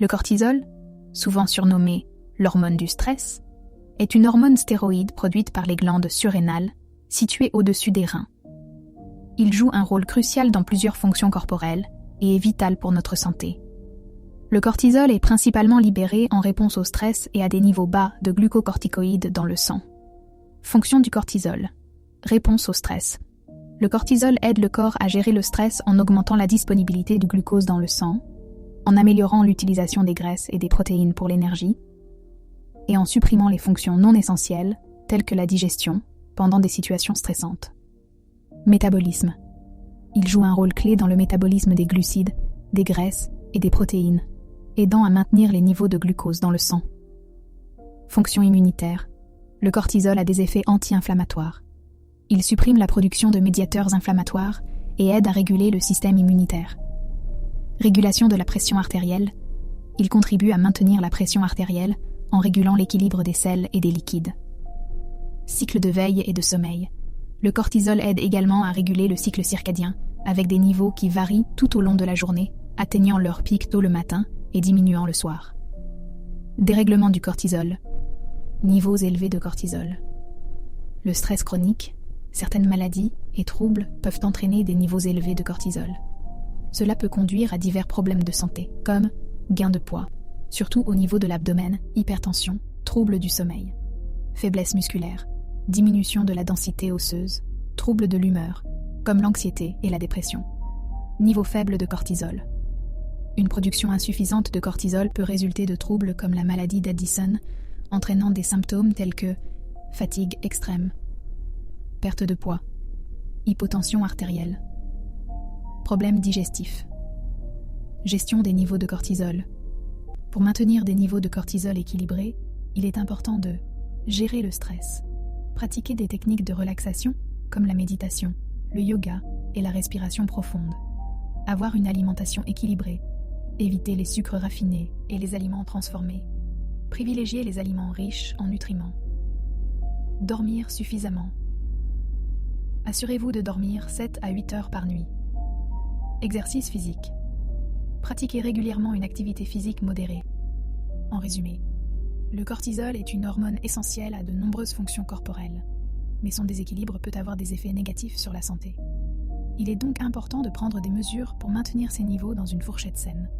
Le cortisol, souvent surnommé l'hormone du stress, est une hormone stéroïde produite par les glandes surrénales situées au-dessus des reins. Il joue un rôle crucial dans plusieurs fonctions corporelles et est vital pour notre santé. Le cortisol est principalement libéré en réponse au stress et à des niveaux bas de glucocorticoïdes dans le sang. Fonction du cortisol. Réponse au stress. Le cortisol aide le corps à gérer le stress en augmentant la disponibilité du glucose dans le sang, en améliorant l'utilisation des graisses et des protéines pour l'énergie, et en supprimant les fonctions non essentielles, telles que la digestion, pendant des situations stressantes. Métabolisme. Il joue un rôle clé dans le métabolisme des glucides, des graisses et des protéines, aidant à maintenir les niveaux de glucose dans le sang. Fonction immunitaire. Le cortisol a des effets anti-inflammatoires. Il supprime la production de médiateurs inflammatoires et aide à réguler le système immunitaire. Régulation de la pression artérielle. Il contribue à maintenir la pression artérielle en régulant l'équilibre des sels et des liquides. Cycle de veille et de sommeil. Le cortisol aide également à réguler le cycle circadien, avec des niveaux qui varient tout au long de la journée, atteignant leur pic tôt le matin et diminuant le soir. Dérèglement du cortisol. Niveaux élevés de cortisol. Le stress chronique, certaines maladies et troubles peuvent entraîner des niveaux élevés de cortisol. Cela peut conduire à divers problèmes de santé, comme gain de poids, surtout au niveau de l'abdomen, hypertension, troubles du sommeil, faiblesse musculaire, diminution de la densité osseuse, troubles de l'humeur, comme l'anxiété et la dépression. Niveau faible de cortisol. Une production insuffisante de cortisol peut résulter de troubles comme la maladie d'Addison, entraînant des symptômes tels que fatigue extrême, perte de poids, hypotension artérielle, problèmes digestifs, gestion des niveaux de cortisol. Pour maintenir des niveaux de cortisol équilibrés, il est important de gérer le stress, pratiquer des techniques de relaxation comme la méditation, le yoga et la respiration profonde, avoir une alimentation équilibrée, éviter les sucres raffinés et les aliments transformés, privilégier les aliments riches en nutriments, dormir suffisamment. Assurez-vous de dormir 7 à 8 heures par nuit. Exercice physique. Pratiquez régulièrement une activité physique modérée. En résumé, le cortisol est une hormone essentielle à de nombreuses fonctions corporelles, mais son déséquilibre peut avoir des effets négatifs sur la santé. Il est donc important de prendre des mesures pour maintenir ces niveaux dans une fourchette saine.